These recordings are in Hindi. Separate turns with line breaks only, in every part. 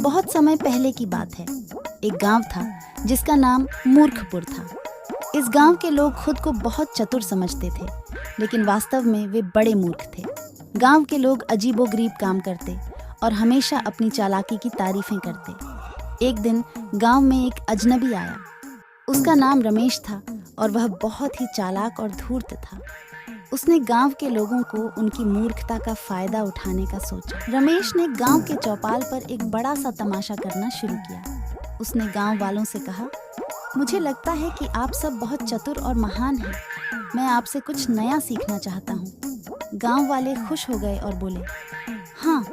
बहुत समय पहले की बात है। एक गांव था जिसका नाम मूर्खपुर था। इस गांव के लोग खुद को बहुत चतुर समझते थे, लेकिन वास्तव में वे बड़े मूर्ख थे। गांव के लोग अजीबोगरीब काम करते और हमेशा अपनी चालाकी की तारीफें करते। एक दिन गांव में एक अजनबी आया। उसका नाम रमेश था और वह बहुत ही चालाक और धूर्त था। उसने गांव के लोगों को उनकी मूर्खता का फायदा उठाने का सोचा। रमेश ने गांव के चौपाल पर एक बड़ा सा तमाशा करना शुरू किया। उसने गांव वालों से कहा, मुझे लगता है कि आप सब बहुत चतुर और महान हैं। मैं आपसे कुछ नया सीखना चाहता हूँ। गांव वाले खुश हो गए और बोले, हाँ,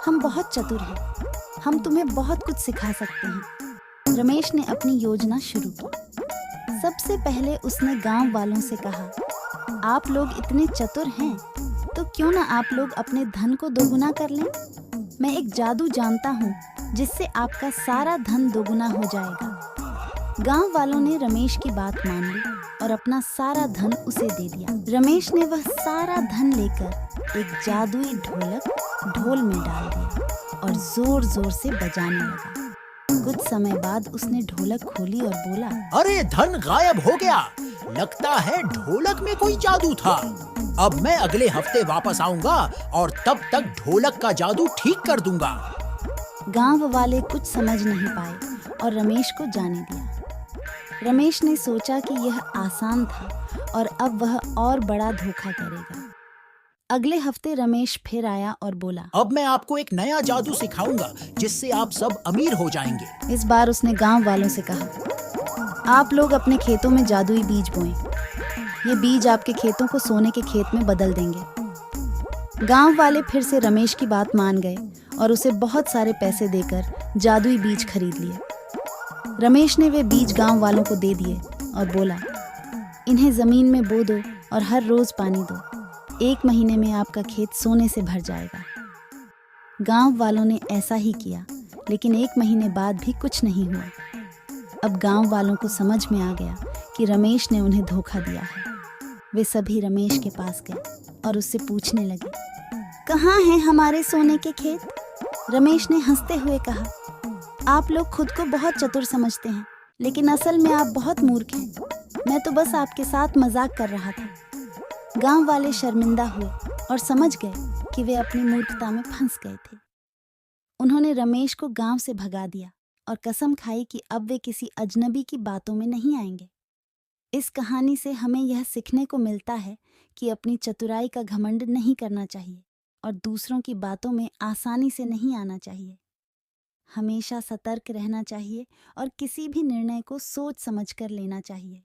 हम बहुत चतुर हैं। हम तुम्हें बहुत कुछ सिखा सकते हैं। रमेश ने अपनी योजना शुरू की। सबसे पहले उसने गांव वालों से कहा, आप लोग इतने चतुर हैं, तो क्यों ना आप लोग अपने धन को दोगुना कर लें। मैं एक जादू जानता हूँ जिससे आपका सारा धन दोगुना हो जाएगा। गांव वालों ने रमेश की बात मान ली और अपना सारा धन उसे दे दिया। रमेश ने वह सारा धन लेकर एक जादुई ढोलक ढोल में डाल दिया और जोर जोर से बजाने लगा। कुछ समय बाद उसने ढोलक खोली और बोला,
अरे धन गायब हो गया। लगता है ढोलक में कोई जादू था। अब मैं अगले हफ्ते वापस आऊंगा और तब तक ढोलक का जादू ठीक कर दूंगा।
गांव वाले कुछ समझ नहीं पाए और रमेश को जाने दिया। रमेश ने सोचा कि यह आसान था और अब वह और बड़ा धोखा करेगा। अगले हफ्ते रमेश फिर आया और बोला,
अब मैं आपको एक नया जादू सिखाऊंगा जिससे आप सब अमीर हो जाएंगे।
इस बार उसने गांव वालों से कहा, आप लोग अपने खेतों में जादुई बीज बोएं। ये बीज आपके खेतों को सोने के खेत में बदल देंगे। गांव वाले फिर से रमेश की बात मान गए और उसे बहुत सारे पैसे देकर जादुई बीज खरीद लिए। रमेश ने वे बीज गांव वालों को दे दिए और बोला, इन्हें जमीन में बो दो और हर रोज पानी दो। 1 महीने में आपका खेत सोने से भर जाएगा। गांव वालों ने ऐसा ही किया, लेकिन 1 महीने बाद भी कुछ नहीं हुआ। अब गांव वालों को समझ में आ गया कि रमेश ने उन्हें धोखा दिया है। वे सभी रमेश के पास गए और उससे पूछने लगे, कहाँ हैं हमारे सोने के खेत? रमेश ने हंसते हुए कहा, आप लोग खुद को बहुत चतुर समझते हैं, लेकिन असल में आप बहुत मूर्ख हैं। मैं तो बस आपके साथ मजाक कर रहा था। गांव वाले शर्मिंदा हुए और समझ गए कि वे अपनी मूर्खता में फंस गए थे। उन्होंने रमेश को गांव से भगा दिया और कसम खाई कि अब वे किसी अजनबी की बातों में नहीं आएंगे। इस कहानी से हमें यह सीखने को मिलता है कि अपनी चतुराई का घमंड नहीं करना चाहिए और दूसरों की बातों में आसानी से नहीं आना चाहिए। हमेशा सतर्क रहना चाहिए और किसी भी निर्णय को सोच समझकर लेना चाहिए।